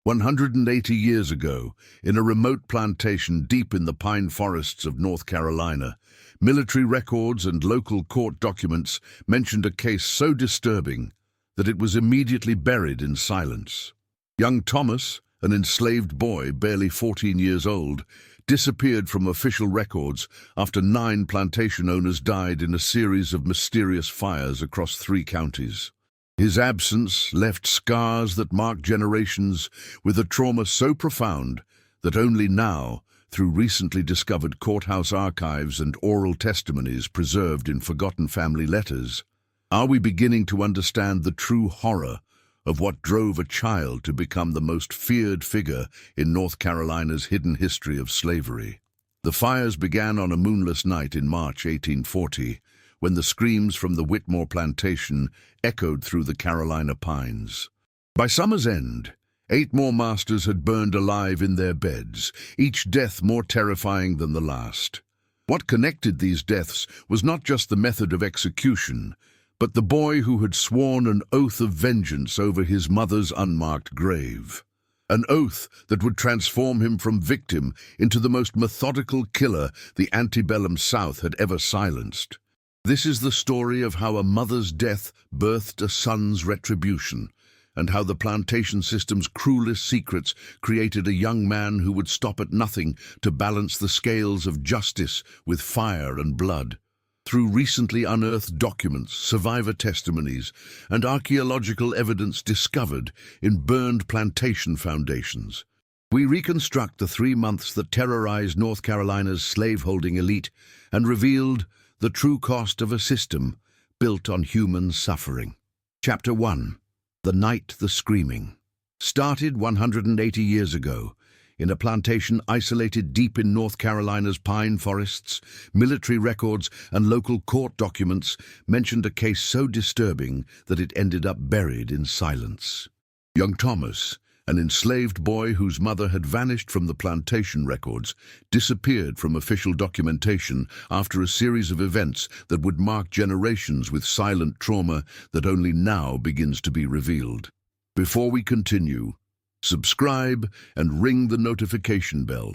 180 years ago, in a remote plantation deep in the pine forests of North Carolina, military records and local court documents mentioned a case so disturbing that it was immediately buried in silence. Young Thomas, an enslaved boy barely 14 years old, disappeared from official records after 9 plantation owners died in a series of mysterious fires across 3 counties. His absence left scars that mark generations, with a trauma so profound that only now, through recently discovered courthouse archives and oral testimonies preserved in forgotten family letters, are we beginning to understand the true horror of what drove a child to become the most feared figure in North Carolina's hidden history of slavery. The fires began on a moonless night in March 1840, when the screams from the Whitmore plantation echoed through the Carolina pines. By summer's end, 8 more masters had burned alive in their beds, each death more terrifying than the last. What connected these deaths was not just the method of execution, but the boy who had sworn an oath of vengeance over his mother's unmarked grave. An oath that would transform him from victim into the most methodical killer the antebellum South had ever silenced. This is the story of how a mother's death birthed a son's retribution, and how the plantation system's cruelest secrets created a young man who would stop at nothing to balance the scales of justice with fire and blood. Through recently unearthed documents, survivor testimonies, and archaeological evidence discovered in burned plantation foundations, we reconstruct the 3 months that terrorized North Carolina's slaveholding elite and revealed the true cost of a system built on human suffering. Chapter 1. The Night the Screaming. Started 180 years ago, in a plantation isolated deep in North Carolina's pine forests, military records and local court documents mentioned a case so disturbing that it ended up buried in silence. Young Thomas, an enslaved boy whose mother had vanished from the plantation records, disappeared from official documentation after a series of events that would mark generations with silent trauma that only now begins to be revealed. Before we continue, subscribe and ring the notification bell.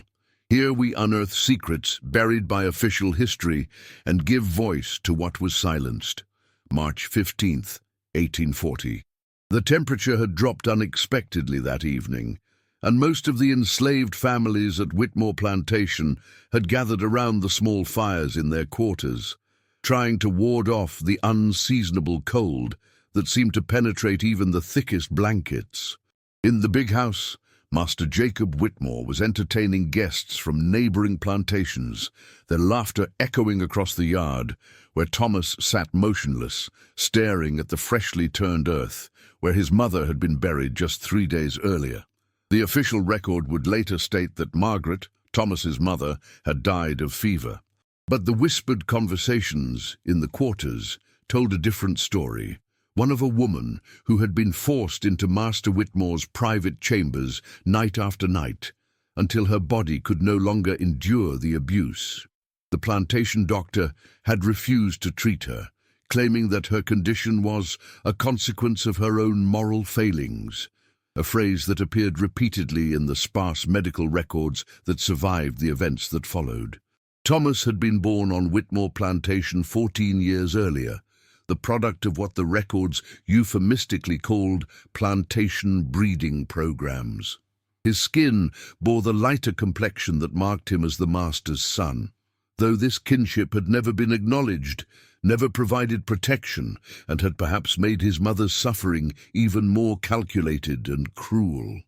Here we unearth secrets buried by official history and give voice to what was silenced. March 15th, 1840. The temperature had dropped unexpectedly that evening, and most of the enslaved families at Whitmore Plantation had gathered around the small fires in their quarters, trying to ward off the unseasonable cold that seemed to penetrate even the thickest blankets. In the big house, Master Jacob Whitmore was entertaining guests from neighboring plantations, their laughter echoing across the yard, where Thomas sat motionless, staring at the freshly turned earth, where his mother had been buried just 3 days earlier. The official record would later state that Margaret, Thomas's mother, had died of fever. But the whispered conversations in the quarters told a different story, one of a woman who had been forced into Master Whitmore's private chambers night after night, until her body could no longer endure the abuse. The plantation doctor had refused to treat her, claiming that her condition was a consequence of her own moral failings, a phrase that appeared repeatedly in the sparse medical records that survived the events that followed. Thomas had been born on Whitmore Plantation 14 years earlier, the product of what the records euphemistically called plantation breeding programs. His skin bore the lighter complexion that marked him as the master's son, though this kinship had never been acknowledged, never provided protection, and had perhaps made his mother's suffering even more calculated and cruel.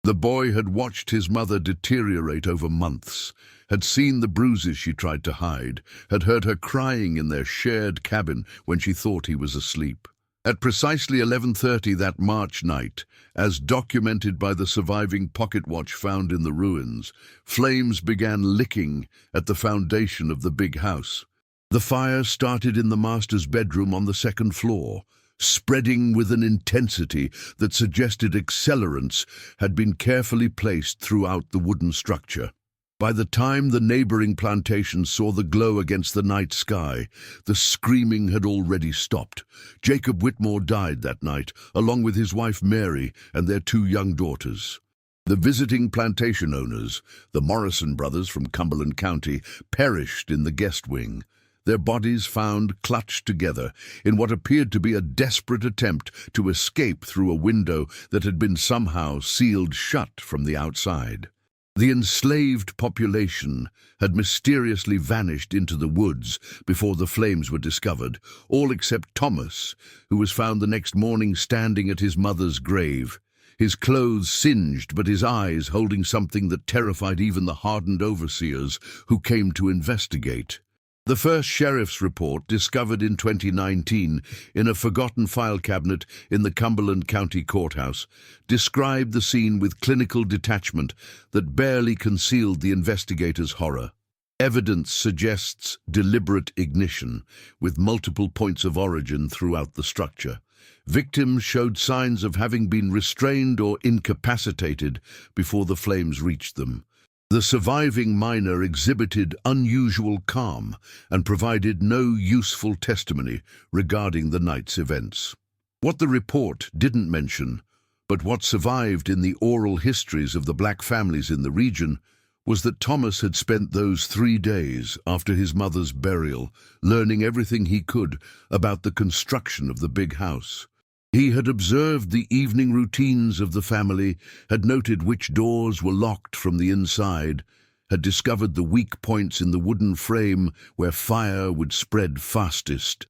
The boy had watched his mother deteriorate over months, had seen the bruises she tried to hide, had heard her crying in their shared cabin when she thought he was asleep. At precisely 11:30 that March night, as documented by the surviving pocket watch found in the ruins, flames began licking at the foundation of the big house. The fire started in the master's bedroom on the 2nd floor, spreading with an intensity that suggested accelerants had been carefully placed throughout the wooden structure. By the time the neighboring plantations saw the glow against the night sky, the screaming had already stopped. Jacob Whitmore died that night, along with his wife Mary and their 2 young daughters. The visiting plantation owners, the Morrison brothers from Cumberland County, perished in the guest wing, their bodies found clutched together in what appeared to be a desperate attempt to escape through a window that had been somehow sealed shut from the outside. The enslaved population had mysteriously vanished into the woods before the flames were discovered, all except Thomas, who was found the next morning standing at his mother's grave, his clothes singed but his eyes holding something that terrified even the hardened overseers who came to investigate. The first sheriff's report, discovered in 2019 in a forgotten file cabinet in the Cumberland County Courthouse, described the scene with clinical detachment that barely concealed the investigators' horror. Evidence suggests deliberate ignition, with multiple points of origin throughout the structure. Victims showed signs of having been restrained or incapacitated before the flames reached them. The surviving miner exhibited unusual calm and provided no useful testimony regarding the night's events. What the report didn't mention, but what survived in the oral histories of the black families in the region, was that Thomas had spent those 3 days after his mother's burial learning everything he could about the construction of the big house. He had observed the evening routines of the family, had noted which doors were locked from the inside, had discovered the weak points in the wooden frame where fire would spread fastest.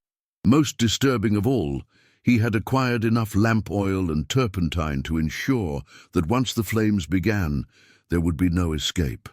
Most disturbing of all, he had acquired enough lamp oil and turpentine to ensure that once the flames began, there would be no escape.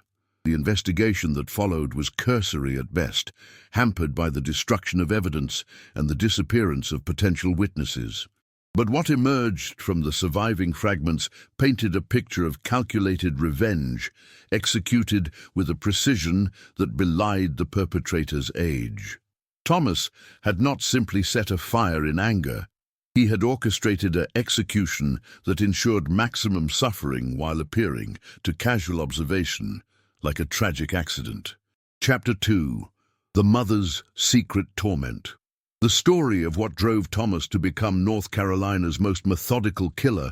The investigation that followed was cursory at best, hampered by the destruction of evidence and the disappearance of potential witnesses. But what emerged from the surviving fragments painted a picture of calculated revenge, executed with a precision that belied the perpetrator's age. Thomas had not simply set a fire in anger. He had orchestrated an execution that ensured maximum suffering while appearing to casual observation, like a tragic accident. Chapter 2. The Mother's Secret Torment. The story of what drove Thomas to become North Carolina's most methodical killer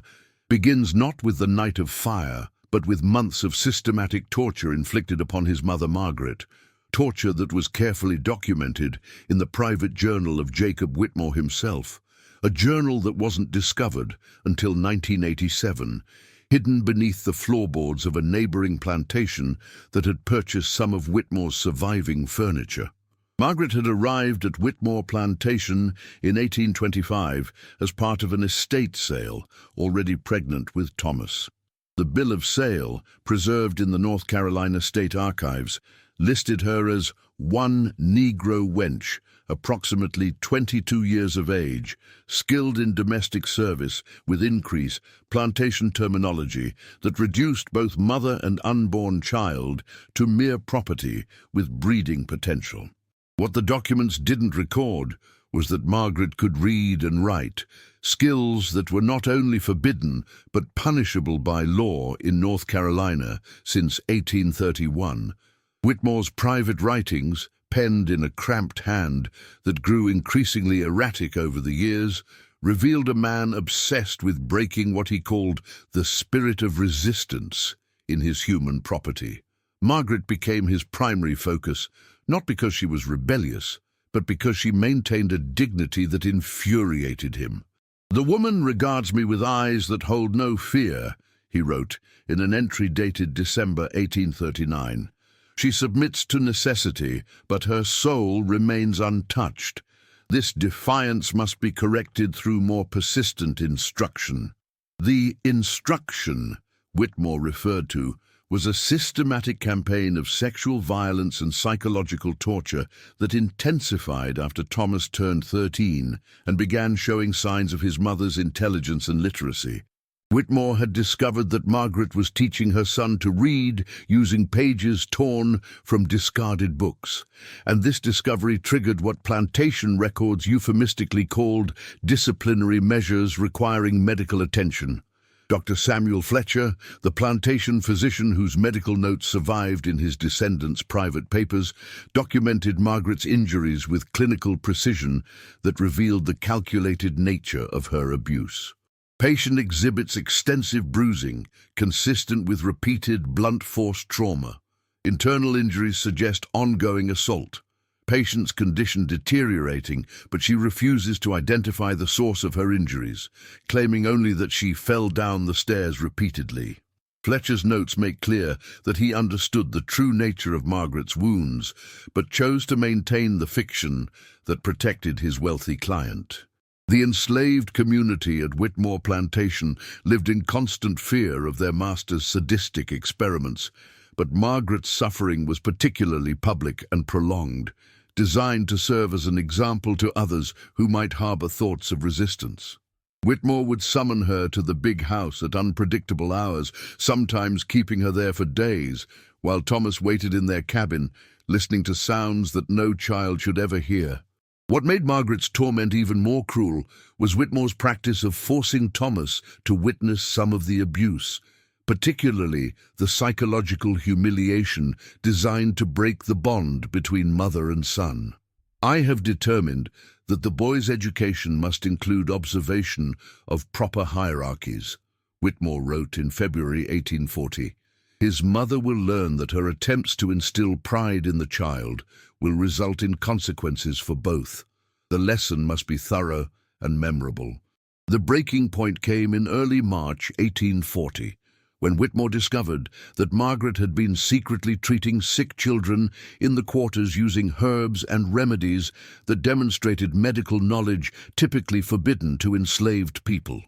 begins not with the night of fire, but with months of systematic torture inflicted upon his mother Margaret, torture that was carefully documented in the private journal of Jacob Whitmore himself, a journal that wasn't discovered until 1987, hidden beneath the floorboards of a neighboring plantation that had purchased some of Whitmore's surviving furniture. Margaret had arrived at Whitmore Plantation in 1825 as part of an estate sale, already pregnant with Thomas. The bill of sale, preserved in the North Carolina State Archives, listed her as one Negro wench, approximately 22 years of age, skilled in domestic service with increase, plantation terminology that reduced both mother and unborn child to mere property with breeding potential. What the documents didn't record was that Margaret could read and write, skills that were not only forbidden but punishable by law in North Carolina since 1831. Whitmore's private writings, penned in a cramped hand that grew increasingly erratic over the years, revealed a man obsessed with breaking what he called the spirit of resistance in his human property. Margaret became his primary focus, not because she was rebellious, but because she maintained a dignity that infuriated him. "The woman regards me with eyes that hold no fear," he wrote in an entry dated December 1839. "She submits to necessity, but her soul remains untouched. This defiance must be corrected through more persistent instruction." The instruction Whitmore referred to was a systematic campaign of sexual violence and psychological torture that intensified after Thomas turned 13 and began showing signs of his mother's intelligence and literacy. Whitmore had discovered that Margaret was teaching her son to read using pages torn from discarded books, and this discovery triggered what plantation records euphemistically called disciplinary measures requiring medical attention. Dr. Samuel Fletcher, the plantation physician whose medical notes survived in his descendants' private papers, documented Margaret's injuries with clinical precision that revealed the calculated nature of her abuse. Patient exhibits extensive bruising, consistent with repeated blunt force trauma. Internal injuries suggest ongoing assault. Patient's condition deteriorating, but she refuses to identify the source of her injuries, claiming only that she fell down the stairs repeatedly. Fletcher's notes make clear that he understood the true nature of Margaret's wounds, but chose to maintain the fiction that protected his wealthy client. The enslaved community at Whitmore Plantation lived in constant fear of their master's sadistic experiments, but Margaret's suffering was particularly public and prolonged, designed to serve as an example to others who might harbor thoughts of resistance. Whitmore would summon her to the big house at unpredictable hours, sometimes keeping her there for days, while Thomas waited in their cabin, listening to sounds that no child should ever hear. What made Margaret's torment even more cruel was Whitmore's practice of forcing Thomas to witness some of the abuse, particularly the psychological humiliation designed to break the bond between mother and son. "I have determined that the boy's education must include observation of proper hierarchies," Whitmore wrote in February 1840. "His mother will learn that her attempts to instill pride in the child will result in consequences for both. The lesson must be thorough and memorable." The breaking point came in early March 1840, when Whitmore discovered that Margaret had been secretly treating sick children in the quarters using herbs and remedies that demonstrated medical knowledge typically forbidden to enslaved people.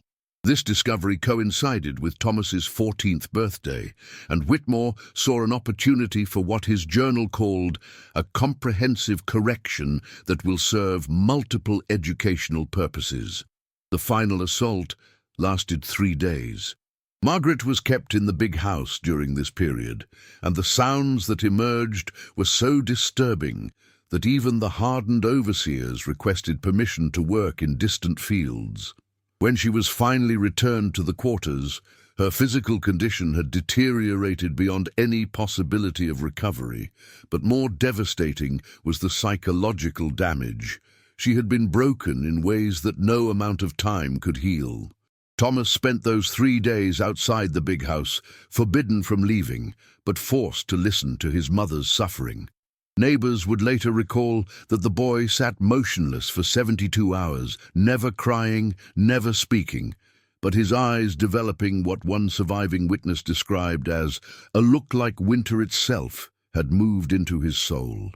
This discovery coincided with Thomas's 14th birthday, and Whitmore saw an opportunity for what his journal called a comprehensive correction that will serve multiple educational purposes. The final assault lasted 3 days. Margaret was kept in the big house during this period, and the sounds that emerged were so disturbing that even the hardened overseers requested permission to work in distant fields. When she was finally returned to the quarters, her physical condition had deteriorated beyond any possibility of recovery, but more devastating was the psychological damage. She had been broken in ways that no amount of time could heal. Thomas spent those 3 days outside the big house, forbidden from leaving, but forced to listen to his mother's suffering. Neighbors would later recall that the boy sat motionless for 72 hours, never crying, never speaking, but his eyes developing what one surviving witness described as a look like winter itself had moved into his soul.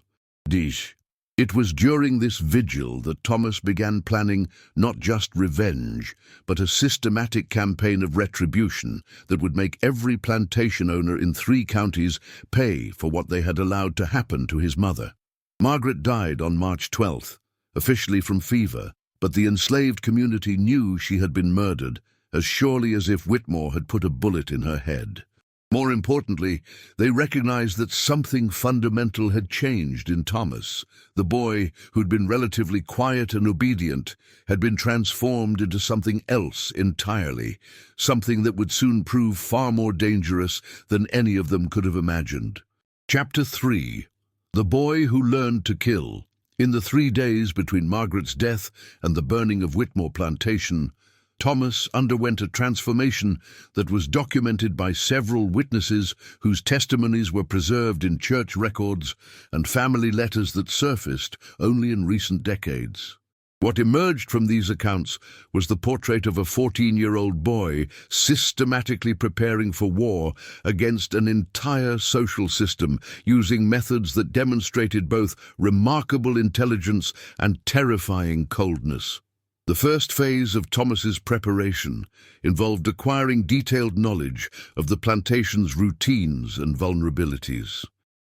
It was during this vigil that Thomas began planning not just revenge, but a systematic campaign of retribution that would make every plantation owner in 3 counties pay for what they had allowed to happen to his mother. Margaret died on March 12th, officially from fever, but the enslaved community knew she had been murdered as surely as if Whitmore had put a bullet in her head. More importantly, they recognized that something fundamental had changed in Thomas. The boy, who'd been relatively quiet and obedient, had been transformed into something else entirely, something that would soon prove far more dangerous than any of them could have imagined. Chapter 3. The Boy Who Learned to Kill. In the 3 days between Margaret's death and the burning of Whitmore Plantation, Thomas underwent a transformation that was documented by several witnesses whose testimonies were preserved in church records and family letters that surfaced only in recent decades. What emerged from these accounts was the portrait of a 14-year-old boy systematically preparing for war against an entire social system using methods that demonstrated both remarkable intelligence and terrifying coldness. The first phase of Thomas's preparation involved acquiring detailed knowledge of the plantation's routines and vulnerabilities.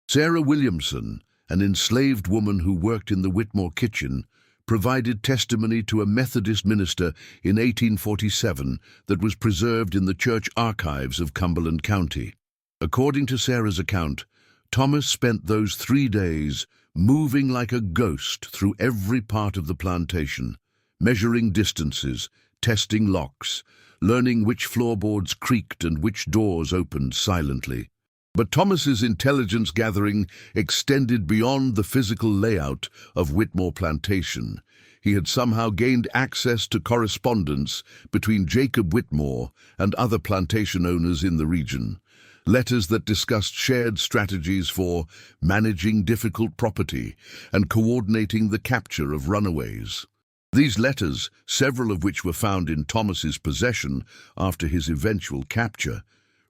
Sarah Williamson, an enslaved woman who worked in the Whitmore kitchen, provided testimony to a Methodist minister in 1847 that was preserved in the church archives of Cumberland County. According to Sarah's account, Thomas spent those 3 days moving like a ghost through every part of the plantation, measuring distances, testing locks, learning which floorboards creaked and which doors opened silently. But Thomas's intelligence gathering extended beyond the physical layout of Whitmore Plantation. he had somehow gained access to correspondence between Jacob Whitmore and other plantation owners in the region. Letters that discussed shared strategies for managing difficult property and coordinating the capture of runaways. These letters, several of which were found in Thomas's possession after his eventual capture,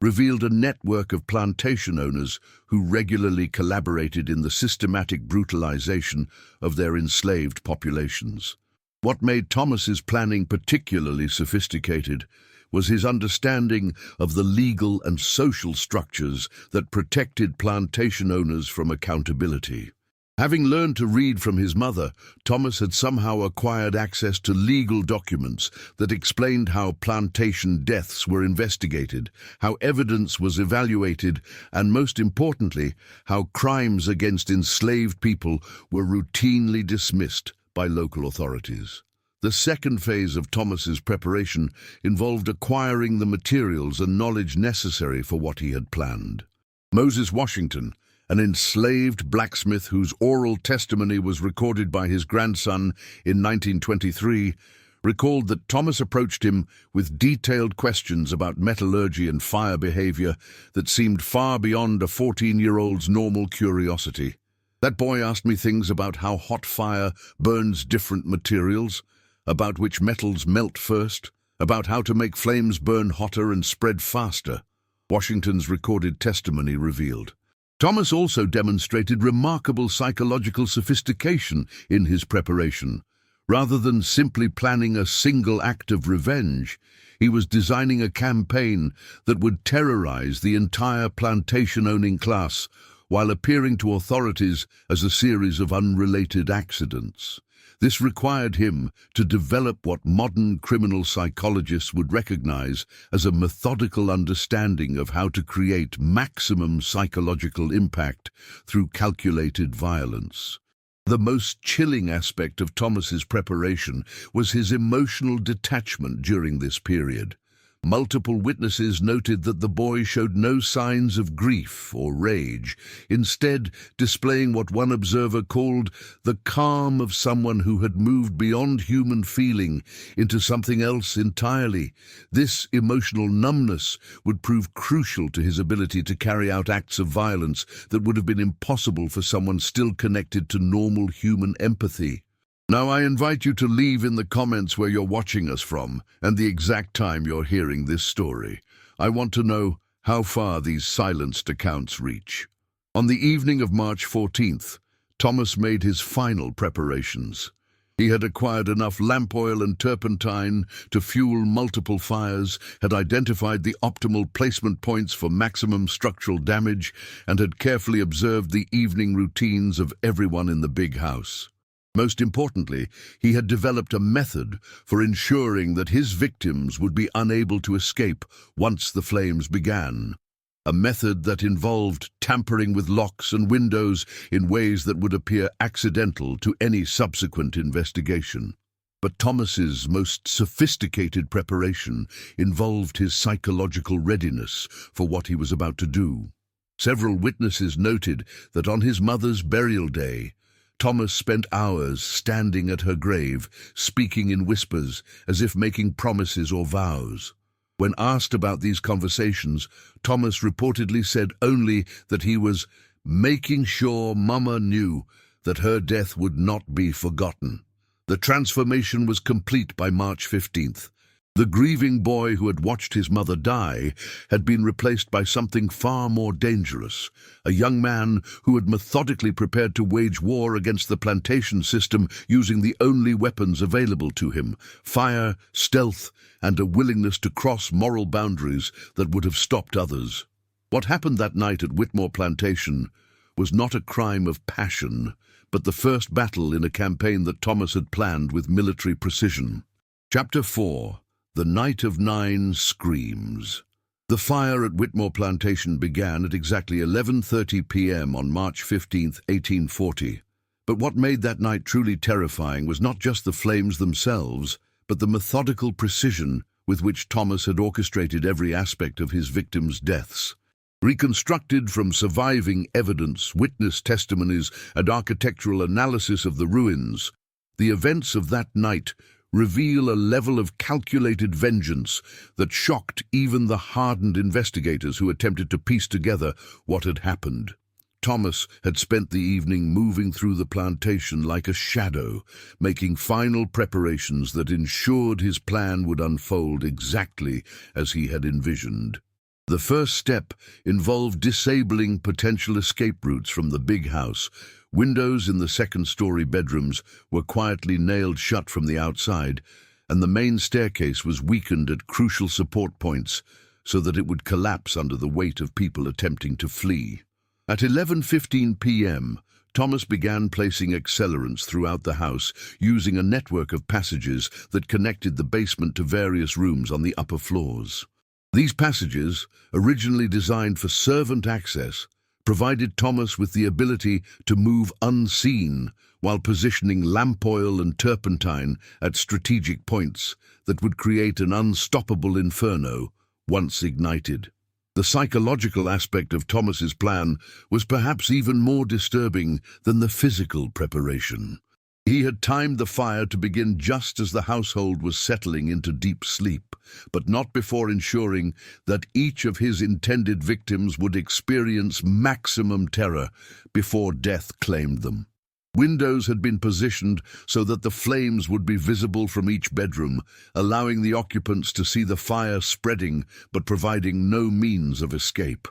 revealed a network of plantation owners who regularly collaborated in the systematic brutalization of their enslaved populations. What made Thomas's planning particularly sophisticated was his understanding of the legal and social structures that protected plantation owners from accountability. Having learned to read from his mother, Thomas had somehow acquired access to legal documents that explained how plantation deaths were investigated, how evidence was evaluated, and most importantly, how crimes against enslaved people were routinely dismissed by local authorities. The second phase of Thomas's preparation involved acquiring the materials and knowledge necessary for what he had planned. Moses Washington, an enslaved blacksmith whose oral testimony was recorded by his grandson in 1923, recalled that Thomas approached him with detailed questions about metallurgy and fire behavior that seemed far beyond a 14-year-old's normal curiosity. "That boy asked me things about how hot fire burns different materials, about which metals melt first, about how to make flames burn hotter and spread faster," Washington's recorded testimony revealed. Thomas also demonstrated remarkable psychological sophistication in his preparation. Rather than simply planning a single act of revenge, he was designing a campaign that would terrorize the entire plantation-owning class while appearing to authorities as a series of unrelated accidents. This required him to develop what modern criminal psychologists would recognize as a methodical understanding of how to create maximum psychological impact through calculated violence. The most chilling aspect of Thomas's preparation was his emotional detachment during this period. Multiple witnesses noted that the boy showed no signs of grief or rage, instead displaying what one observer called the calm of someone who had moved beyond human feeling into something else entirely. This emotional numbness would prove crucial to his ability to carry out acts of violence that would have been impossible for someone still connected to normal human empathy. Now I invite you to leave in the comments where you're watching us from and the exact time you're hearing this story. I want to know how far these silenced accounts reach. On the evening of March 14th, Thomas made his final preparations. He had acquired enough lamp oil and turpentine to fuel multiple fires, had identified the optimal placement points for maximum structural damage, and had carefully observed the evening routines of everyone in the big house. Most importantly, he had developed a method for ensuring that his victims would be unable to escape once the flames began. A method that involved tampering with locks and windows in ways that would appear accidental to any subsequent investigation. But Thomas's most sophisticated preparation involved his psychological readiness for what he was about to do. Several witnesses noted that on his mother's burial day, Thomas spent hours standing at her grave, speaking in whispers, as if making promises or vows. When asked about these conversations, Thomas reportedly said only that he was making sure Mama knew that her death would not be forgotten. The transformation was complete by March 15th. The grieving boy who had watched his mother die had been replaced by something far more dangerous, a young man who had methodically prepared to wage war against the plantation system using the only weapons available to him: fire, stealth, and a willingness to cross moral boundaries that would have stopped others. What happened that night at Whitmore Plantation was not a crime of passion, but the first battle in a campaign that Thomas had planned with military precision. Chapter 4. The Night of 9 Screams. The fire at Whitmore Plantation began at exactly 11:30 p.m. on March 15, 1840. But what made that night truly terrifying was not just the flames themselves, but the methodical precision with which Thomas had orchestrated every aspect of his victims' deaths. Reconstructed from surviving evidence, witness testimonies, and architectural analysis of the ruins, The events of that night reveal a level of calculated vengeance that shocked even the hardened investigators who attempted to piece together what had happened. Thomas had spent the evening moving through the plantation like a shadow, making final preparations that ensured his plan would unfold exactly as he had envisioned. The first step involved disabling potential escape routes from the big house. Windows in the second-story bedrooms were quietly nailed shut from the outside, and the main staircase was weakened at crucial support points so that it would collapse under the weight of people attempting to flee. At 11:15 p.m., Thomas began placing accelerants throughout the house, using a network of passages that connected the basement to various rooms on the upper floors. These passages, originally designed for servant access, provided Thomas with the ability to move unseen while positioning lamp oil and turpentine at strategic points that would create an unstoppable inferno once ignited. The psychological aspect of Thomas's plan was perhaps even more disturbing than the physical preparation. He had timed the fire to begin just as the household was settling into deep sleep, but not before ensuring that each of his intended victims would experience maximum terror before death claimed them. Windows had been positioned so that the flames would be visible from each bedroom, allowing the occupants to see the fire spreading but providing no means of escape.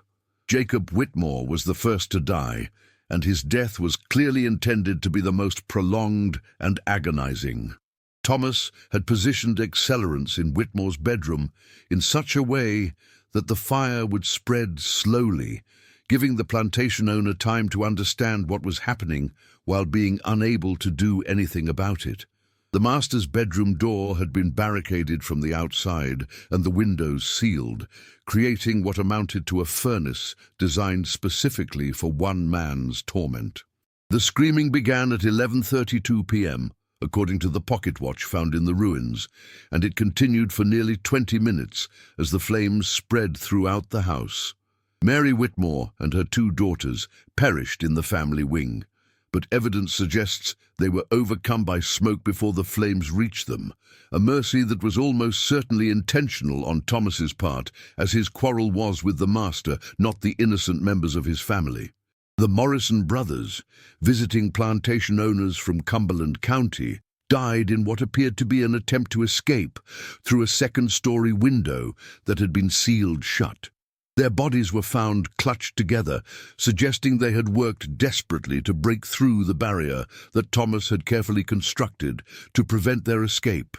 Jacob Whitmore was the first to die, and his death was clearly intended to be the most prolonged and agonizing. Thomas had positioned accelerants in Whitmore's bedroom in such a way that the fire would spread slowly, giving the plantation owner time to understand what was happening while being unable to do anything about it. The master's bedroom door had been barricaded from the outside and the windows sealed, creating what amounted to a furnace designed specifically for one man's torment. The screaming began at 11:32 p.m., according to the pocket watch found in the ruins, and it continued for nearly 20 minutes as the flames spread throughout the house. Mary Whitmore and her 2 daughters perished in the family wing, but evidence suggests they were overcome by smoke before the flames reached them, a mercy that was almost certainly intentional on Thomas's part, as his quarrel was with the master, not the innocent members of his family. The Morrison brothers, visiting plantation owners from Cumberland County, died in what appeared to be an attempt to escape through a second-story window that had been sealed shut. Their bodies were found clutched together, suggesting they had worked desperately to break through the barrier that Thomas had carefully constructed to prevent their escape.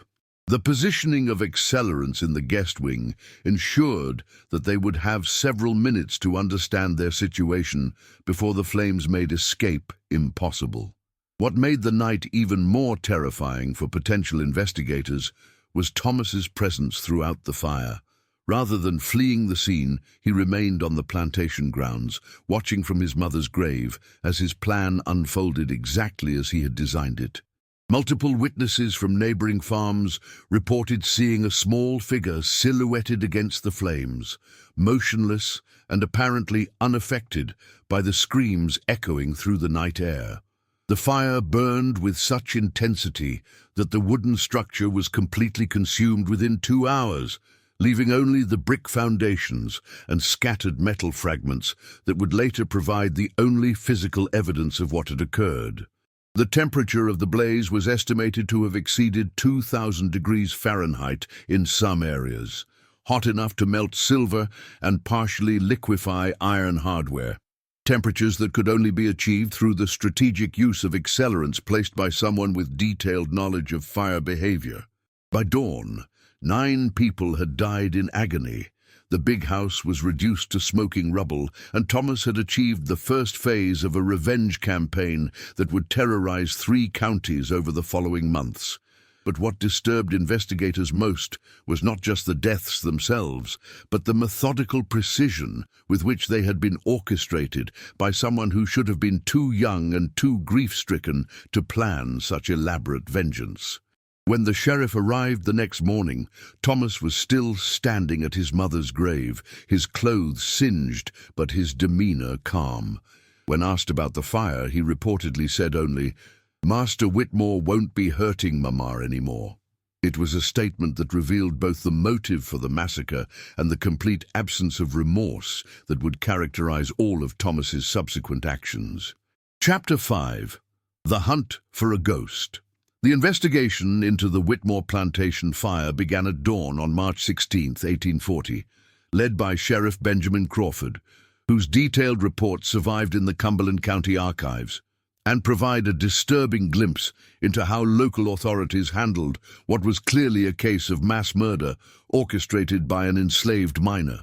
The positioning of accelerants in the guest wing ensured that they would have several minutes to understand their situation before the flames made escape impossible. What made the night even more terrifying for potential investigators was Thomas's presence throughout the fire. Rather than fleeing the scene, he remained on the plantation grounds, watching from his mother's grave as his plan unfolded exactly as he had designed it. Multiple witnesses from neighboring farms reported seeing a small figure silhouetted against the flames, motionless and apparently unaffected by the screams echoing through the night air. The fire burned with such intensity that the wooden structure was completely consumed within 2 hours, leaving only the brick foundations and scattered metal fragments that would later provide the only physical evidence of what had occurred. The temperature of the blaze was estimated to have exceeded 2,000 degrees Fahrenheit in some areas, hot enough to melt silver and partially liquefy iron hardware, temperatures that could only be achieved through the strategic use of accelerants placed by someone with detailed knowledge of fire behavior. By dawn, 9 people had died in agony. The big house was reduced to smoking rubble, and Thomas had achieved the first phase of a revenge campaign that would terrorize 3 counties over the following months. But what disturbed investigators most was not just the deaths themselves, but the methodical precision with which they had been orchestrated by someone who should have been too young and too grief-stricken to plan such elaborate vengeance. When the sheriff arrived the next morning, Thomas was still standing at his mother's grave, his clothes singed but his demeanor calm. When asked about the fire, he reportedly said only, "Master Whitmore won't be hurting Mama anymore." It was a statement that revealed both the motive for the massacre and the complete absence of remorse that would characterize all of Thomas's subsequent actions. Chapter 5. The Hunt for a Ghost. The investigation into the Whitmore plantation fire began at dawn on March 16, 1840, led by Sheriff Benjamin Crawford, whose detailed reports survived in the Cumberland County archives and provide a disturbing glimpse into how local authorities handled what was clearly a case of mass murder orchestrated by an enslaved miner.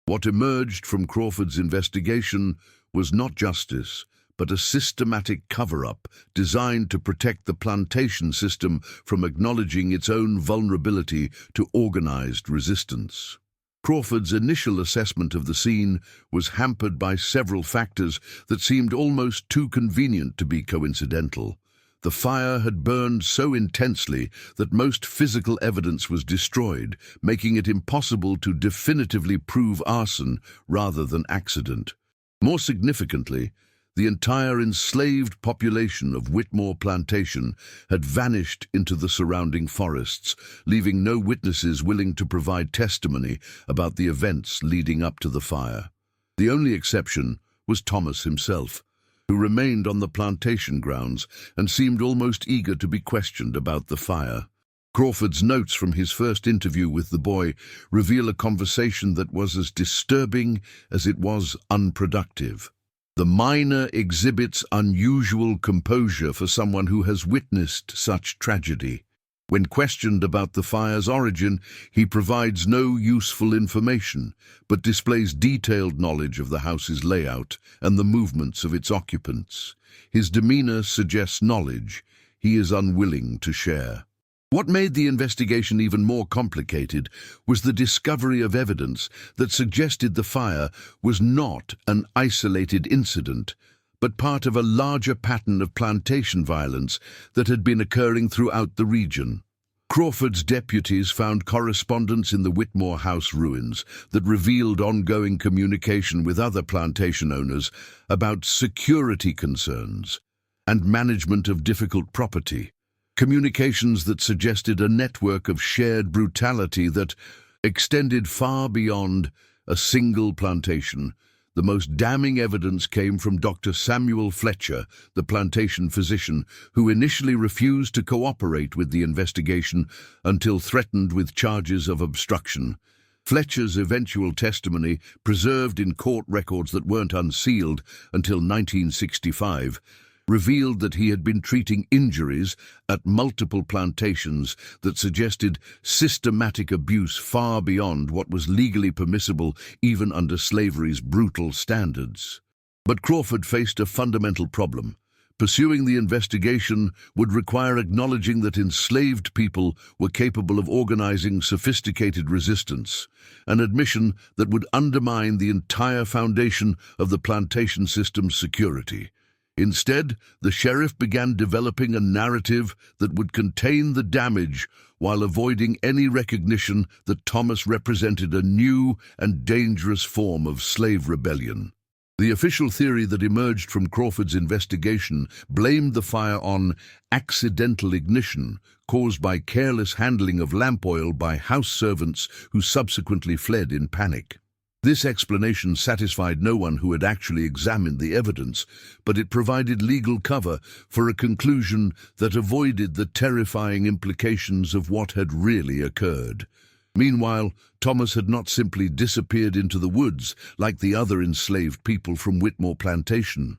What emerged from Crawford's investigation was not justice, but a systematic cover-up designed to protect the plantation system from acknowledging its own vulnerability to organized resistance. Crawford's initial assessment of the scene was hampered by several factors that seemed almost too convenient to be coincidental. The fire had burned so intensely that most physical evidence was destroyed, making it impossible to definitively prove arson rather than accident. More significantly, the entire enslaved population of Whitmore Plantation had vanished into the surrounding forests, leaving no witnesses willing to provide testimony about the events leading up to the fire. The only exception was Thomas himself, who remained on the plantation grounds and seemed almost eager to be questioned about the fire. Crawford's notes from his first interview with the boy reveal a conversation that was as disturbing as it was unproductive. The miner exhibits unusual composure for someone who has witnessed such tragedy. When questioned about the fire's origin, he provides no useful information, but displays detailed knowledge of the house's layout and the movements of its occupants. His demeanor suggests knowledge he is unwilling to share. What made the investigation even more complicated was the discovery of evidence that suggested the fire was not an isolated incident, but part of a larger pattern of plantation violence that had been occurring throughout the region. Crawford's deputies found correspondence in the Whitmore house ruins that revealed ongoing communication with other plantation owners about security concerns and management of difficult property. Communications that suggested a network of shared brutality that extended far beyond a single plantation. The most damning evidence came from Dr. Samuel Fletcher, the plantation physician, who initially refused to cooperate with the investigation until threatened with charges of obstruction. Fletcher's eventual testimony, preserved in court records that weren't unsealed until 1965, revealed that he had been treating injuries at multiple plantations that suggested systematic abuse far beyond what was legally permissible even under slavery's brutal standards. But Crawford faced a fundamental problem. Pursuing the investigation would require acknowledging that enslaved people were capable of organizing sophisticated resistance, an admission that would undermine the entire foundation of the plantation system's security. Instead, the sheriff began developing a narrative that would contain the damage while avoiding any recognition that Thomas represented a new and dangerous form of slave rebellion. The official theory that emerged from Crawford's investigation blamed the fire on accidental ignition caused by careless handling of lamp oil by house servants who subsequently fled in panic. This explanation satisfied no one who had actually examined the evidence, but it provided legal cover for a conclusion that avoided the terrifying implications of what had really occurred. Meanwhile, Thomas had not simply disappeared into the woods like the other enslaved people from Whitmore Plantation.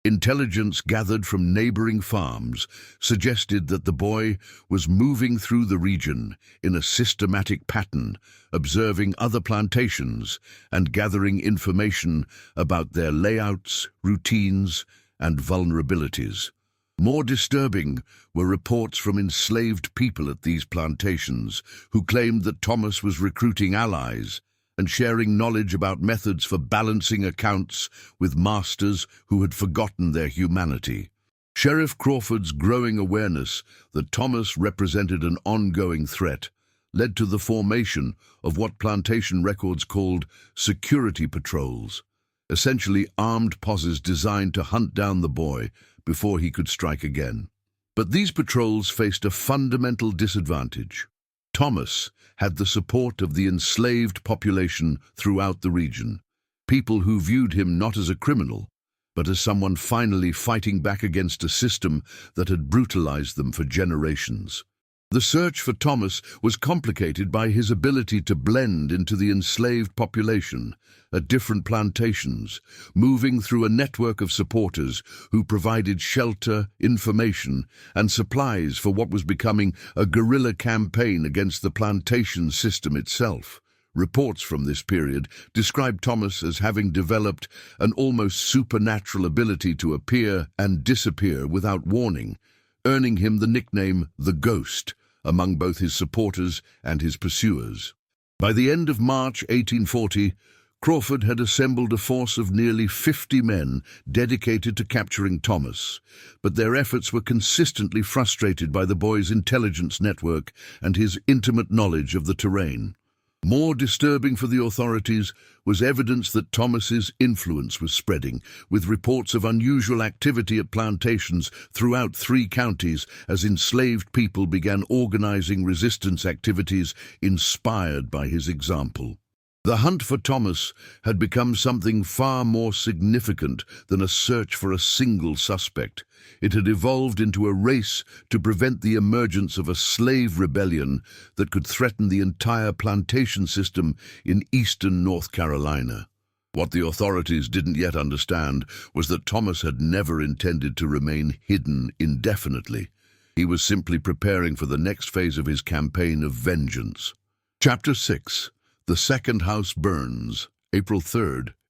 Intelligence gathered from neighboring farms suggested that the boy was moving through the region in a systematic pattern, observing other plantations and gathering information about their layouts, routines, and vulnerabilities. More disturbing were reports from enslaved people at these plantations who claimed that Thomas was recruiting allies and sharing knowledge about methods for balancing accounts with masters who had forgotten their humanity. Sheriff Crawford's growing awareness that Thomas represented an ongoing threat led to the formation of what plantation records called security patrols, essentially armed posses designed to hunt down the boy before he could strike again. But these patrols faced a fundamental disadvantage. Thomas had the support of the enslaved population throughout the region, people who viewed him not as a criminal, but as someone finally fighting back against a system that had brutalized them for generations. The search for Thomas was complicated by his ability to blend into the enslaved population at different plantations, moving through a network of supporters who provided shelter, information, and supplies for what was becoming a guerrilla campaign against the plantation system itself. Reports from this period describe Thomas as having developed an almost supernatural ability to appear and disappear without warning, earning him the nickname the Ghost among both his supporters and his pursuers. By the end of March 1840, Crawford had assembled a force of nearly 50 men dedicated to capturing Thomas, but their efforts were consistently frustrated by the boy's intelligence network and his intimate knowledge of the terrain. More disturbing for the authorities was evidence that Thomas's influence was spreading, with reports of unusual activity at plantations throughout 3 counties as enslaved people began organizing resistance activities inspired by his example. The hunt for Thomas had become something far more significant than a search for a single suspect. It had evolved into a race to prevent the emergence of a slave rebellion that could threaten the entire plantation system in eastern North Carolina. What the authorities didn't yet understand was that Thomas had never intended to remain hidden indefinitely. He was simply preparing for the next phase of his campaign of vengeance. Chapter 6. The Second House Burns, April 3,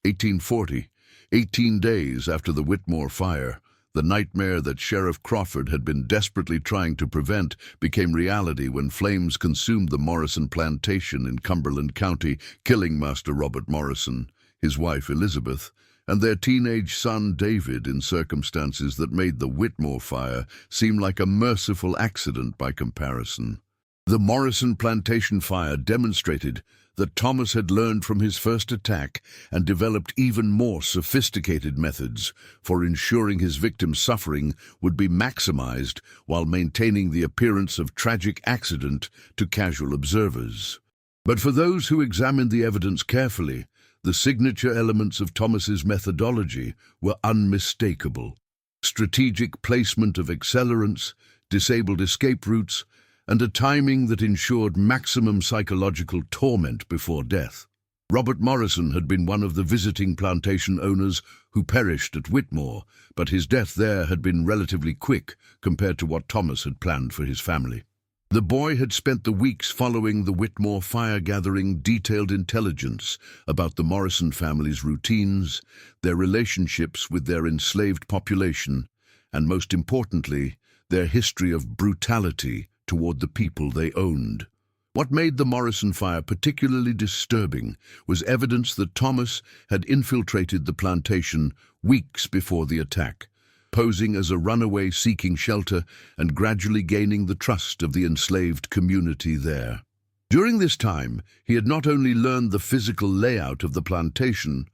1840, 18 days after the Whitmore fire. The nightmare that Sheriff Crawford had been desperately trying to prevent became reality when flames consumed the Morrison plantation in Cumberland County, killing Master Robert Morrison, his wife Elizabeth, and their teenage son David in circumstances that made the Whitmore fire seem like a merciful accident by comparison. The Morrison plantation fire demonstrated that Thomas had learned from his first attack and developed even more sophisticated methods for ensuring his victim's suffering would be maximized while maintaining the appearance of tragic accident to casual observers. But for those who examined the evidence carefully, the signature elements of Thomas's methodology were unmistakable. Strategic placement of accelerants, disabled escape routes, and a timing that ensured maximum psychological torment before death. Robert Morrison had been one of the visiting plantation owners who perished at Whitmore, but his death there had been relatively quick compared to what Thomas had planned for his family. The boy had spent the weeks following the Whitmore fire gathering detailed intelligence about the Morrison family's routines, their relationships with their enslaved population, and most importantly, their history of brutality toward the people they owned. What made the Morrison fire particularly disturbing was evidence that Thomas had infiltrated the plantation weeks before the attack, posing as a runaway seeking shelter and gradually gaining the trust of the enslaved community there. During this time, he had not only learned the physical layout of the plantation,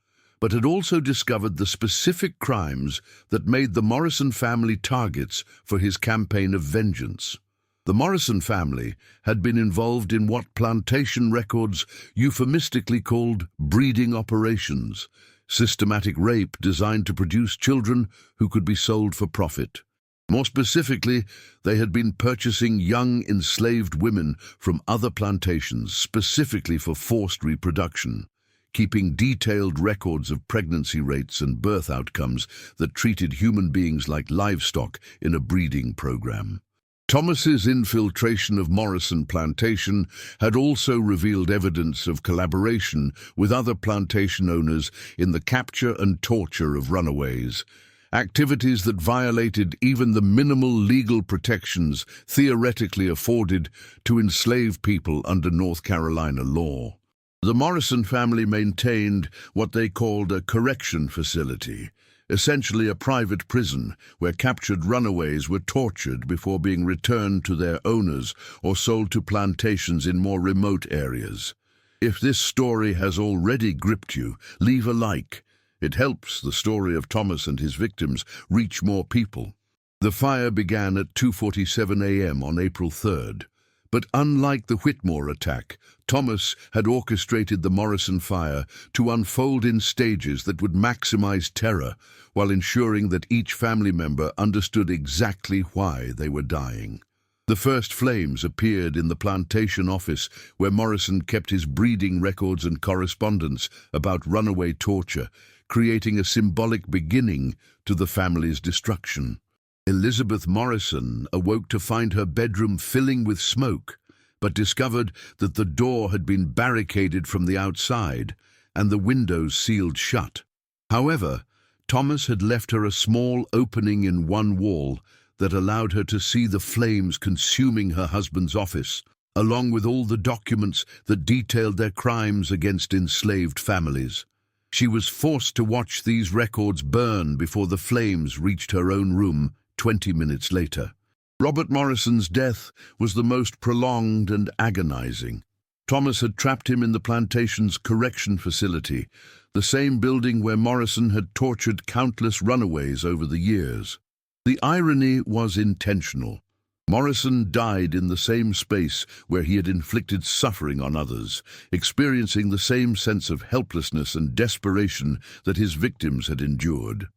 but had also discovered the specific crimes that made the Morrison family targets for his campaign of vengeance. The Morrison family had been involved in what plantation records euphemistically called breeding operations, systematic rape designed to produce children who could be sold for profit. More specifically, they had been purchasing young enslaved women from other plantations specifically for forced reproduction, keeping detailed records of pregnancy rates and birth outcomes that treated human beings like livestock in a breeding program. Thomas's infiltration of Morrison Plantation had also revealed evidence of collaboration with other plantation owners in the capture and torture of runaways, activities that violated even the minimal legal protections theoretically afforded to enslaved people under North Carolina law. The Morrison family maintained what they called a correction facility, essentially a private prison where captured runaways were tortured before being returned to their owners or sold to plantations in more remote areas. If this story has already gripped you, leave a like. It helps the story of Thomas and his victims reach more people. The fire began at 2:47 a.m. on April 3rd. But unlike the Whitmore attack, Thomas had orchestrated the Morrison fire to unfold in stages that would maximize terror while ensuring that each family member understood exactly why they were dying. The first flames appeared in the plantation office where Morrison kept his breeding records and correspondence about runaway torture, creating a symbolic beginning to the family's destruction. Elizabeth Morrison awoke to find her bedroom filling with smoke, but discovered that the door had been barricaded from the outside and the windows sealed shut. However, Thomas had left her a small opening in one wall that allowed her to see the flames consuming her husband's office, along with all the documents that detailed their crimes against enslaved families. She was forced to watch these records burn before the flames reached her own room 20 minutes later. Robert Morrison's death was the most prolonged and agonizing. Thomas had trapped him in the plantation's correction facility, the same building where Morrison had tortured countless runaways over the years. The irony was intentional. Morrison died in the same space where he had inflicted suffering on others, experiencing the same sense of helplessness and desperation that his victims had endured.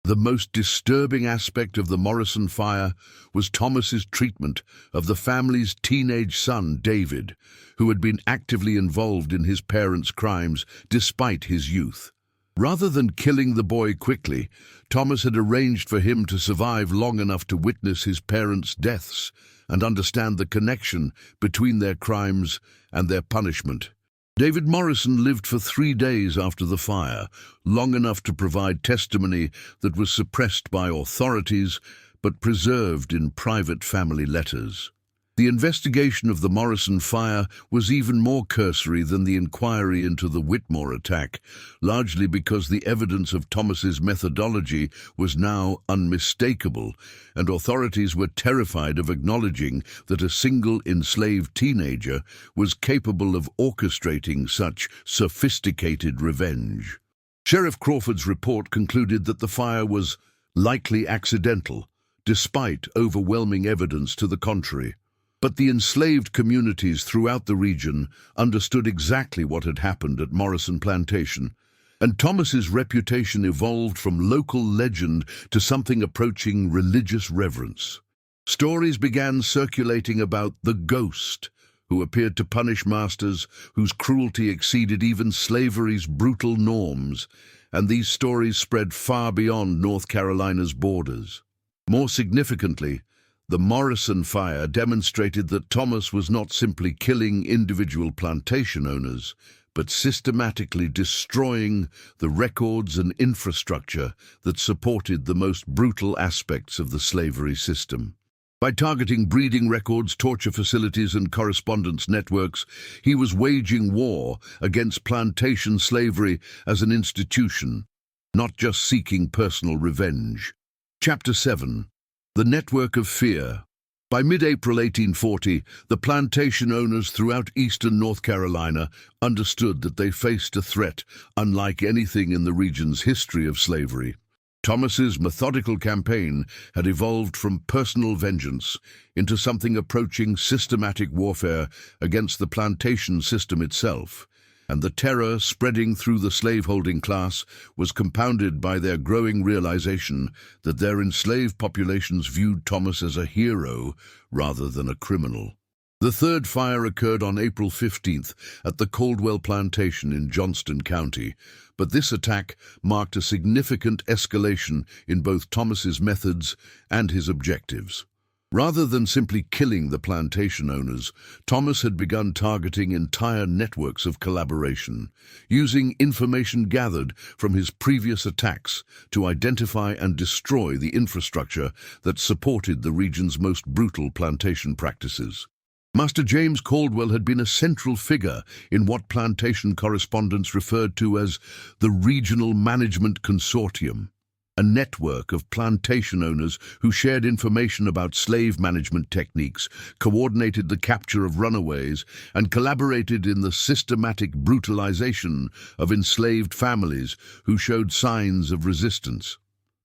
The most disturbing aspect of the Morrison fire was Thomas's treatment of the family's teenage son, David, who had been actively involved in his parents' crimes despite his youth. Rather than killing the boy quickly, Thomas had arranged for him to survive long enough to witness his parents' deaths and understand the connection between their crimes and their punishment. David Morrison lived for 3 days after the fire, long enough to provide testimony that was suppressed by authorities but preserved in private family letters. The investigation of the Morrison fire was even more cursory than the inquiry into the Whitmore attack, largely because the evidence of Thomas's methodology was now unmistakable, and authorities were terrified of acknowledging that a single enslaved teenager was capable of orchestrating such sophisticated revenge. Sheriff Crawford's report concluded that the fire was likely accidental, despite overwhelming evidence to the contrary. But the enslaved communities throughout the region understood exactly what had happened at Morrison Plantation, and Thomas's reputation evolved from local legend to something approaching religious reverence. Stories began circulating about the ghost, who appeared to punish masters whose cruelty exceeded even slavery's brutal norms, and these stories spread far beyond North Carolina's borders. More significantly, the Morrison fire demonstrated that Thomas was not simply killing individual plantation owners, but systematically destroying the records and infrastructure that supported the most brutal aspects of the slavery system. By targeting breeding records, torture facilities, and correspondence networks, he was waging war against plantation slavery as an institution, not just seeking personal revenge. Chapter 7. The Network of Fear. By mid-April 1840, the plantation owners throughout eastern North Carolina understood that they faced a threat unlike anything in the region's history of slavery. Thomas's methodical campaign had evolved from personal vengeance into something approaching systematic warfare against the plantation system itself, and the terror spreading through the slaveholding class was compounded by their growing realization that their enslaved populations viewed Thomas as a hero rather than a criminal. The third fire occurred on April 15th at the Caldwell Plantation in Johnston County, but this attack marked a significant escalation in both Thomas's methods and his objectives. Rather than simply killing the plantation owners, Thomas had begun targeting entire networks of collaboration, using information gathered from his previous attacks to identify and destroy the infrastructure that supported the region's most brutal plantation practices. Master James Caldwell had been a central figure in what plantation correspondents referred to as the Regional Management Consortium, a network of plantation owners who shared information about slave management techniques, coordinated the capture of runaways, and collaborated in the systematic brutalization of enslaved families who showed signs of resistance.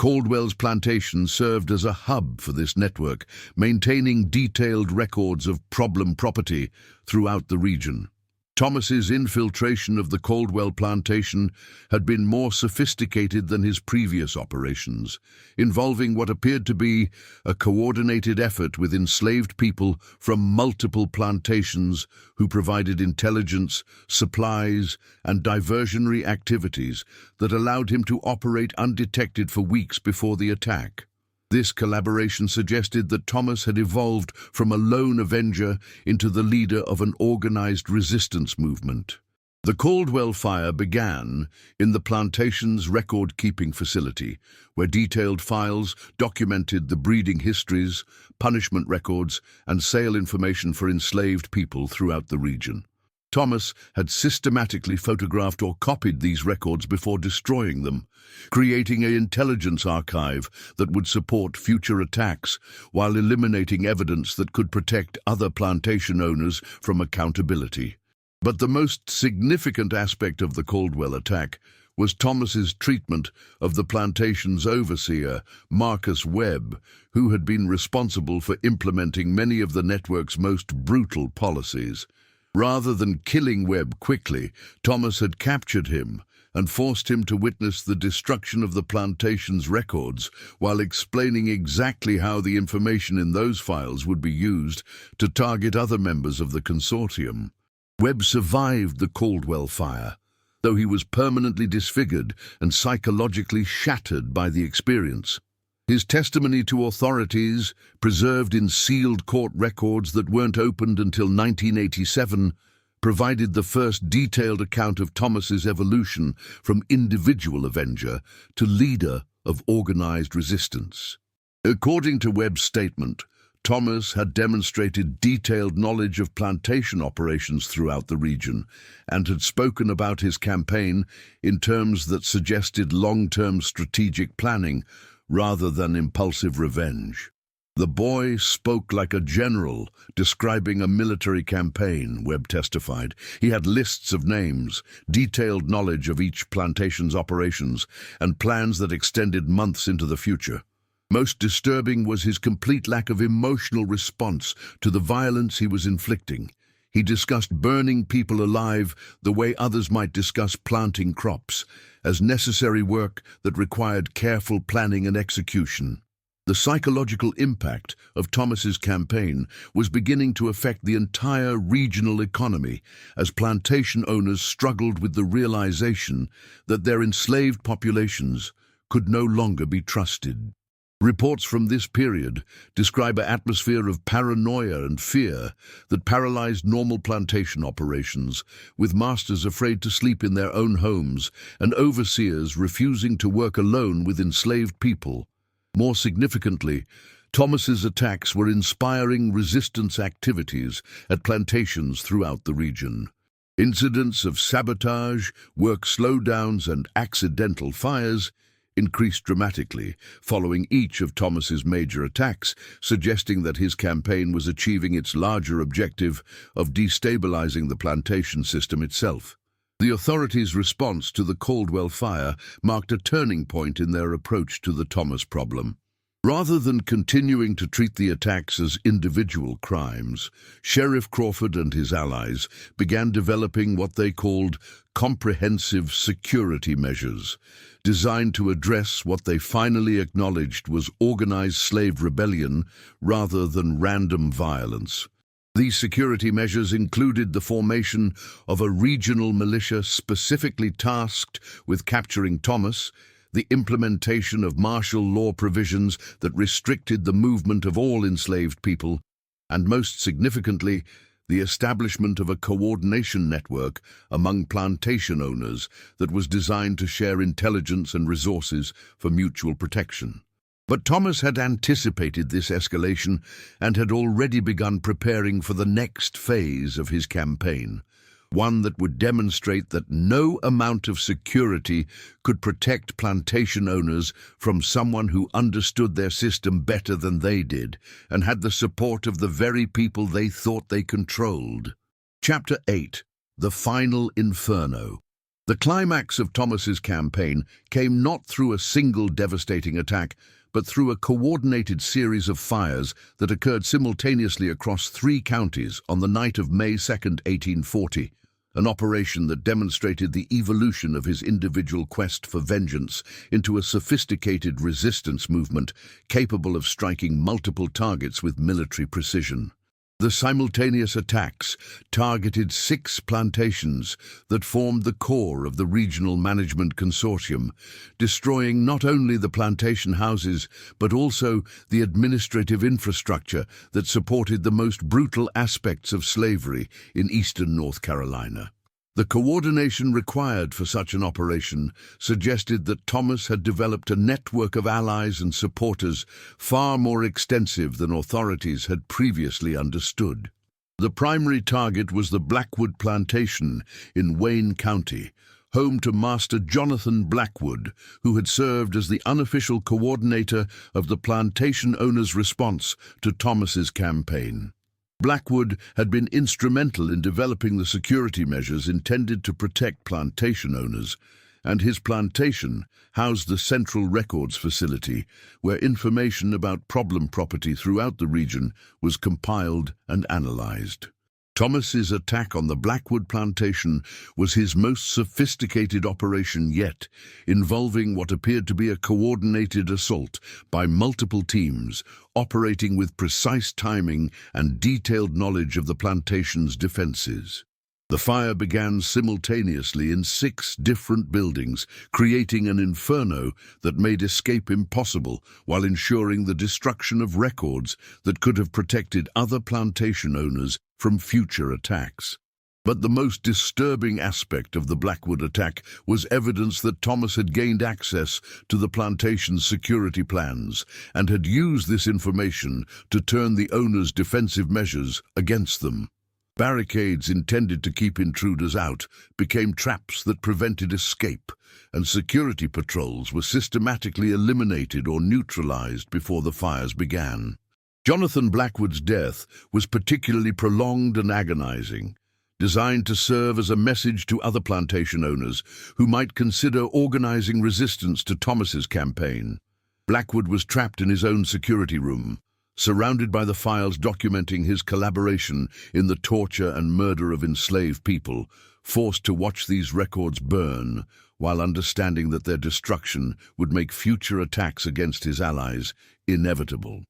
Caldwell's plantation served as a hub for this network, maintaining detailed records of problem property throughout the region. Thomas's infiltration of the Caldwell plantation had been more sophisticated than his previous operations, involving what appeared to be a coordinated effort with enslaved people from multiple plantations who provided intelligence, supplies, and diversionary activities that allowed him to operate undetected for weeks before the attack. This collaboration suggested that Thomas had evolved from a lone Avenger into the leader of an organized resistance movement. The Caldwell fire began in the plantation's record-keeping facility, where detailed files documented the breeding histories, punishment records, and sale information for enslaved people throughout the region. Thomas had systematically photographed or copied these records before destroying them, creating an intelligence archive that would support future attacks while eliminating evidence that could protect other plantation owners from accountability. But the most significant aspect of the Caldwell attack was Thomas's treatment of the plantation's overseer, Marcus Webb, who had been responsible for implementing many of the network's most brutal policies. Rather than killing Webb quickly, Thomas had captured him and forced him to witness the destruction of the plantation's records while explaining exactly how the information in those files would be used to target other members of the consortium. Webb survived the Caldwell fire, though he was permanently disfigured and psychologically shattered by the experience. His testimony to authorities, preserved in sealed court records that weren't opened until 1987, provided the first detailed account of Thomas's evolution from individual Avenger to leader of organized resistance. According to Webb's statement, Thomas had demonstrated detailed knowledge of plantation operations throughout the region and had spoken about his campaign in terms that suggested long-term strategic planning rather than impulsive revenge. The boy spoke like a general, describing a military campaign, Webb testified. He had lists of names, detailed knowledge of each plantation's operations, and plans that extended months into the future. Most disturbing was his complete lack of emotional response to the violence he was inflicting. He discussed burning people alive the way others might discuss planting crops, as necessary work that required careful planning and execution. The psychological impact of Thomas's campaign was beginning to affect the entire regional economy as plantation owners struggled with the realization that their enslaved populations could no longer be trusted. Reports from this period describe an atmosphere of paranoia and fear that paralyzed normal plantation operations, with masters afraid to sleep in their own homes and overseers refusing to work alone with enslaved people. More significantly, Thomas's attacks were inspiring resistance activities at plantations throughout the region. Incidents of sabotage, work slowdowns, and accidental fires increased dramatically following each of Thomas's major attacks, suggesting that his campaign was achieving its larger objective of destabilizing the plantation system itself. The authorities' response to the Caldwell fire marked a turning point in their approach to the Thomas problem. Rather than continuing to treat the attacks as individual crimes, Sheriff Crawford and his allies began developing what they called comprehensive security measures, designed to address what they finally acknowledged was organized slave rebellion rather than random violence. These security measures included the formation of a regional militia specifically tasked with capturing Thomas, the implementation of martial law provisions that restricted the movement of all enslaved people, and most significantly, the establishment of a coordination network among plantation owners that was designed to share intelligence and resources for mutual protection. But Thomas had anticipated this escalation and had already begun preparing for the next phase of his campaign, one that would demonstrate that no amount of security could protect plantation owners from someone who understood their system better than they did and had the support of the very people they thought they controlled. Chapter 8. The Final Inferno. The climax of Thomas's campaign came not through a single devastating attack, but through a coordinated series of fires that occurred simultaneously across 3 counties on the night of May 2, 1840, an operation that demonstrated the evolution of his individual quest for vengeance into a sophisticated resistance movement capable of striking multiple targets with military precision. The simultaneous attacks targeted 6 plantations that formed the core of the Regional Management Consortium, destroying not only the plantation houses but also the administrative infrastructure that supported the most brutal aspects of slavery in eastern North Carolina. The coordination required for such an operation suggested that Thomas had developed a network of allies and supporters far more extensive than authorities had previously understood. The primary target was the Blackwood Plantation in Wayne County, home to Master Jonathan Blackwood, who had served as the unofficial coordinator of the plantation owners' response to Thomas's campaign. Blackwood had been instrumental in developing the security measures intended to protect plantation owners, and his plantation housed the Central Records Facility, where information about problem property throughout the region was compiled and analyzed. Thomas's attack on the Blackwood Plantation was his most sophisticated operation yet, involving what appeared to be a coordinated assault by multiple teams, operating with precise timing and detailed knowledge of the plantation's defenses. The fire began simultaneously in 6 different buildings, creating an inferno that made escape impossible while ensuring the destruction of records that could have protected other plantation owners from future attacks. But the most disturbing aspect of the Blackwood attack was evidence that Thomas had gained access to the plantation's security plans and had used this information to turn the owners' defensive measures against them. Barricades intended to keep intruders out became traps that prevented escape, and security patrols were systematically eliminated or neutralized before the fires began. Jonathan Blackwood's death was particularly prolonged and agonizing, designed to serve as a message to other plantation owners who might consider organizing resistance to Thomas's campaign. Blackwood was trapped in his own security room, surrounded by the files documenting his collaboration in the torture and murder of enslaved people, forced to watch these records burn, while understanding that their destruction would make future attacks against his allies inevitable.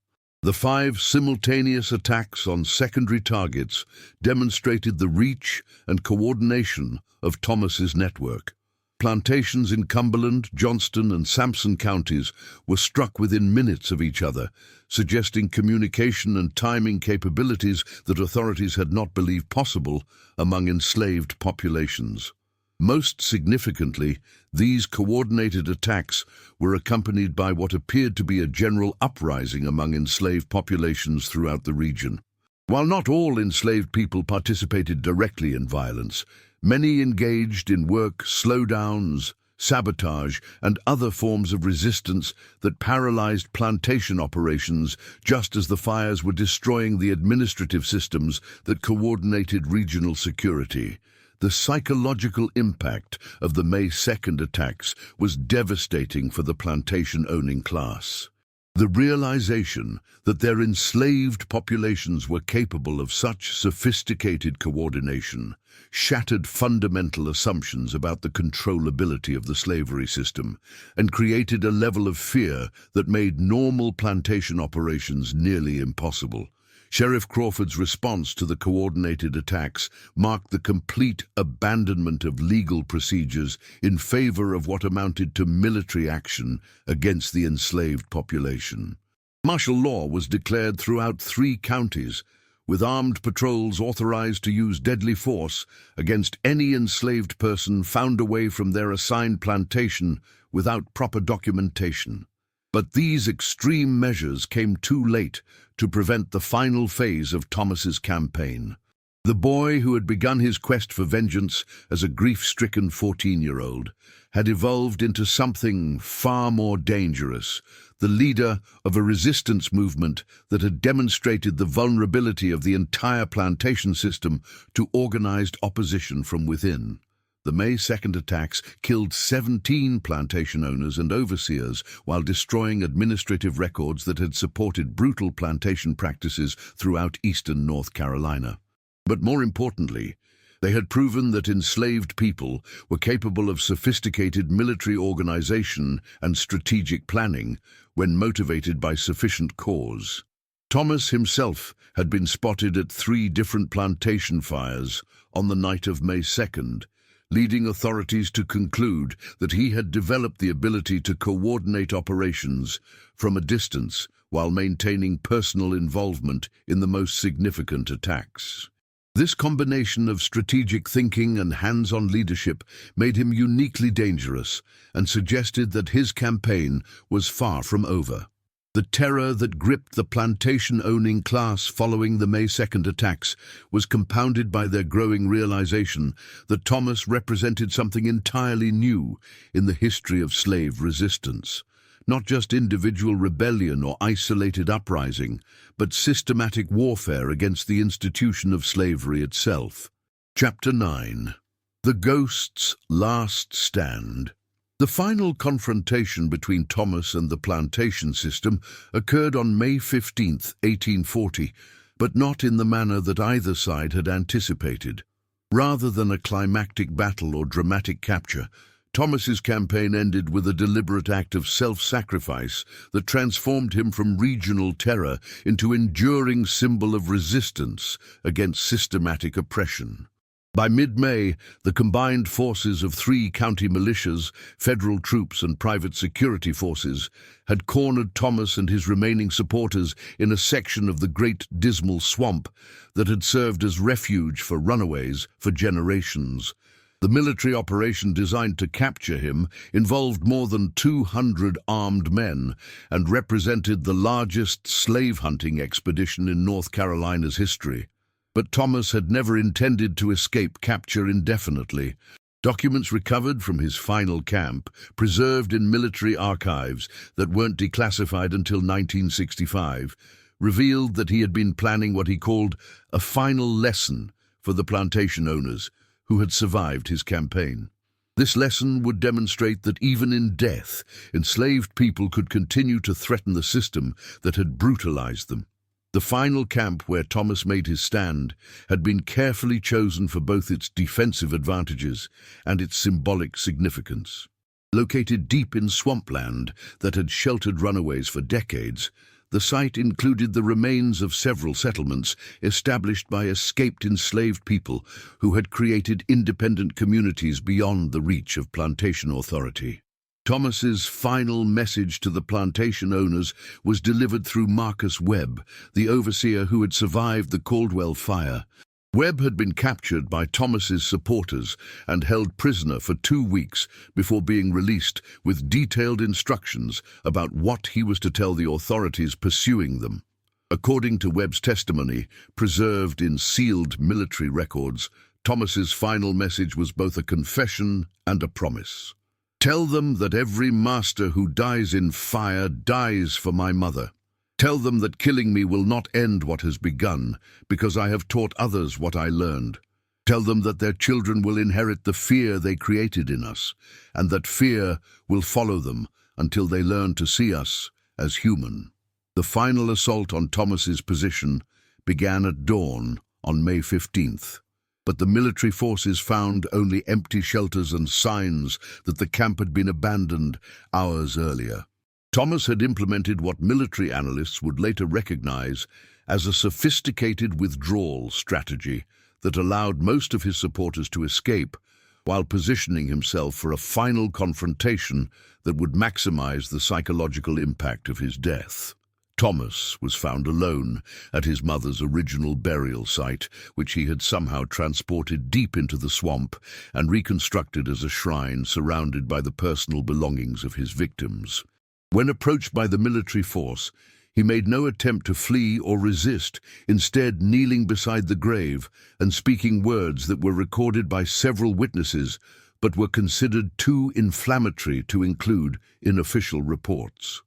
The 5 simultaneous attacks on secondary targets demonstrated the reach and coordination of Thomas's network. Plantations in Cumberland, Johnston, and Sampson counties were struck within minutes of each other, suggesting communication and timing capabilities that authorities had not believed possible among enslaved populations. Most significantly, these coordinated attacks were accompanied by what appeared to be a general uprising among enslaved populations throughout the region. While not all enslaved people participated directly in violence, many engaged in work slowdowns, sabotage, and other forms of resistance that paralyzed plantation operations just as the fires were destroying the administrative systems that coordinated regional security. The psychological impact of the May 2nd attacks was devastating for the plantation-owning class. The realization that their enslaved populations were capable of such sophisticated coordination shattered fundamental assumptions about the controllability of the slavery system and created a level of fear that made normal plantation operations nearly impossible. Sheriff Crawford's response to the coordinated attacks marked the complete abandonment of legal procedures in favor of what amounted to military action against the enslaved population. Martial law was declared throughout 3 counties, with armed patrols authorized to use deadly force against any enslaved person found away from their assigned plantation without proper documentation. But these extreme measures came too late to prevent the final phase of Thomas's campaign. The boy who had begun his quest for vengeance as a grief-stricken 14-year-old had evolved into something far more dangerous, the leader of a resistance movement that had demonstrated the vulnerability of the entire plantation system to organized opposition from within. The May 2nd attacks killed 17 plantation owners and overseers while destroying administrative records that had supported brutal plantation practices throughout eastern North Carolina. But more importantly, they had proven that enslaved people were capable of sophisticated military organization and strategic planning when motivated by sufficient cause. Thomas himself had been spotted at 3 different plantation fires on the night of May 2nd, leading authorities to conclude that he had developed the ability to coordinate operations from a distance while maintaining personal involvement in the most significant attacks. This combination of strategic thinking and hands-on leadership made him uniquely dangerous and suggested that his campaign was far from over. The terror that gripped the plantation-owning class following the May 2nd attacks was compounded by their growing realization that Thomas represented something entirely new in the history of slave resistance. Not just individual rebellion or isolated uprising, but systematic warfare against the institution of slavery itself. Chapter 9. The Ghost's Last Stand. The final confrontation between Thomas and the plantation system occurred on May 15, 1840, but not in the manner that either side had anticipated. Rather than a climactic battle or dramatic capture, Thomas's campaign ended with a deliberate act of self-sacrifice that transformed him from regional terror into enduring symbol of resistance against systematic oppression. By mid-May, the combined forces of 3 county militias, federal troops and private security forces had cornered Thomas and his remaining supporters in a section of the Great Dismal Swamp that had served as refuge for runaways for generations. The military operation designed to capture him involved more than 200 armed men and represented the largest slave hunting expedition in North Carolina's history. But Thomas had never intended to escape capture indefinitely. Documents recovered from his final camp, preserved in military archives that weren't declassified until 1965, revealed that he had been planning what he called a final lesson for the plantation owners who had survived his campaign. This lesson would demonstrate that even in death, enslaved people could continue to threaten the system that had brutalized them. The final camp where Thomas made his stand had been carefully chosen for both its defensive advantages and its symbolic significance. Located deep in swampland that had sheltered runaways for decades, the site included the remains of several settlements established by escaped enslaved people who had created independent communities beyond the reach of plantation authority. Thomas's final message to the plantation owners was delivered through Marcus Webb, the overseer who had survived the Caldwell fire. Webb had been captured by Thomas's supporters and held prisoner for 2 weeks before being released with detailed instructions about what he was to tell the authorities pursuing them. According to Webb's testimony, preserved in sealed military records, Thomas's final message was both a confession and a promise. "Tell them that every master who dies in fire dies for my mother. Tell them that killing me will not end what has begun, because I have taught others what I learned. Tell them that their children will inherit the fear they created in us, and that fear will follow them until they learn to see us as human." The final assault on Thomas's position began at dawn on May 15th. But the military forces found only empty shelters and signs that the camp had been abandoned hours earlier. Thomas had implemented what military analysts would later recognize as a sophisticated withdrawal strategy that allowed most of his supporters to escape while positioning himself for a final confrontation that would maximize the psychological impact of his death. Thomas was found alone at his mother's original burial site, which he had somehow transported deep into the swamp and reconstructed as a shrine surrounded by the personal belongings of his victims. When approached by the military force, he made no attempt to flee or resist, instead kneeling beside the grave and speaking words that were recorded by several witnesses but were considered too inflammatory to include in official reports.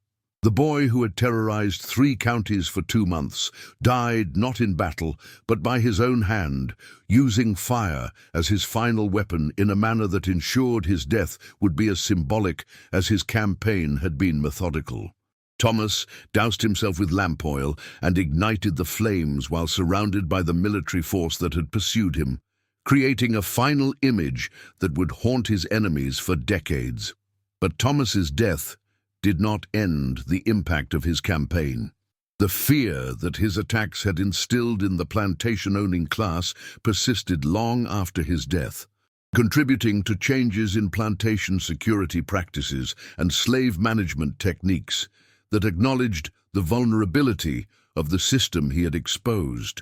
The boy who had terrorized 3 counties for 2 months died not in battle, but by his own hand, using fire as his final weapon in a manner that ensured his death would be as symbolic as his campaign had been methodical. Thomas doused himself with lamp oil and ignited the flames while surrounded by the military force that had pursued him, creating a final image that would haunt his enemies for decades. But Thomas's death did not end the impact of his campaign. The fear that his attacks had instilled in the plantation-owning class persisted long after his death, contributing to changes in plantation security practices and slave management techniques that acknowledged the vulnerability of the system he had exposed.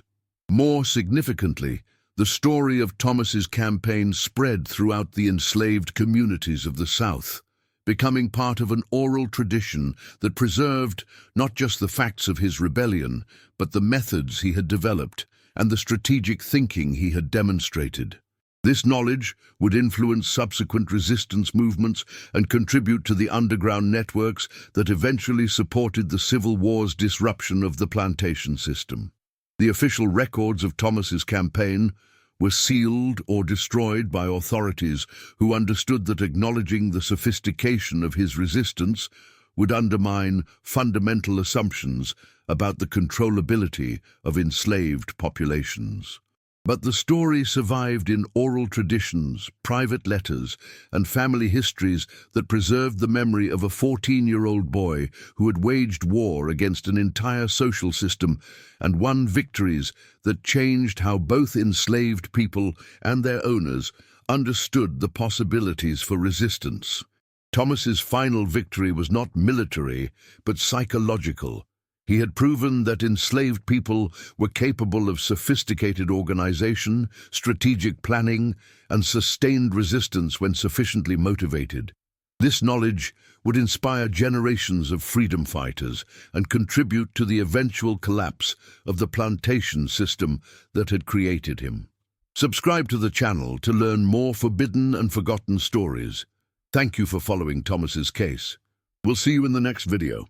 More significantly, the story of Thomas's campaign spread throughout the enslaved communities of the South, becoming part of an oral tradition that preserved not just the facts of his rebellion, but the methods he had developed and the strategic thinking he had demonstrated. This knowledge would influence subsequent resistance movements and contribute to the underground networks that eventually supported the Civil War's disruption of the plantation system. The official records of Thomas's campaign were sealed or destroyed by authorities who understood that acknowledging the sophistication of his resistance would undermine fundamental assumptions about the controllability of enslaved populations. But the story survived in oral traditions, private letters, and family histories that preserved the memory of a 14-year-old boy who had waged war against an entire social system and won victories that changed how both enslaved people and their owners understood the possibilities for resistance. Thomas's final victory was not military, but psychological. He had proven that enslaved people were capable of sophisticated organization, strategic planning, and sustained resistance when sufficiently motivated. This knowledge would inspire generations of freedom fighters and contribute to the eventual collapse of the plantation system that had created him. Subscribe to the channel to learn more forbidden and forgotten stories. Thank you for following Thomas's case. We'll see you in the next video.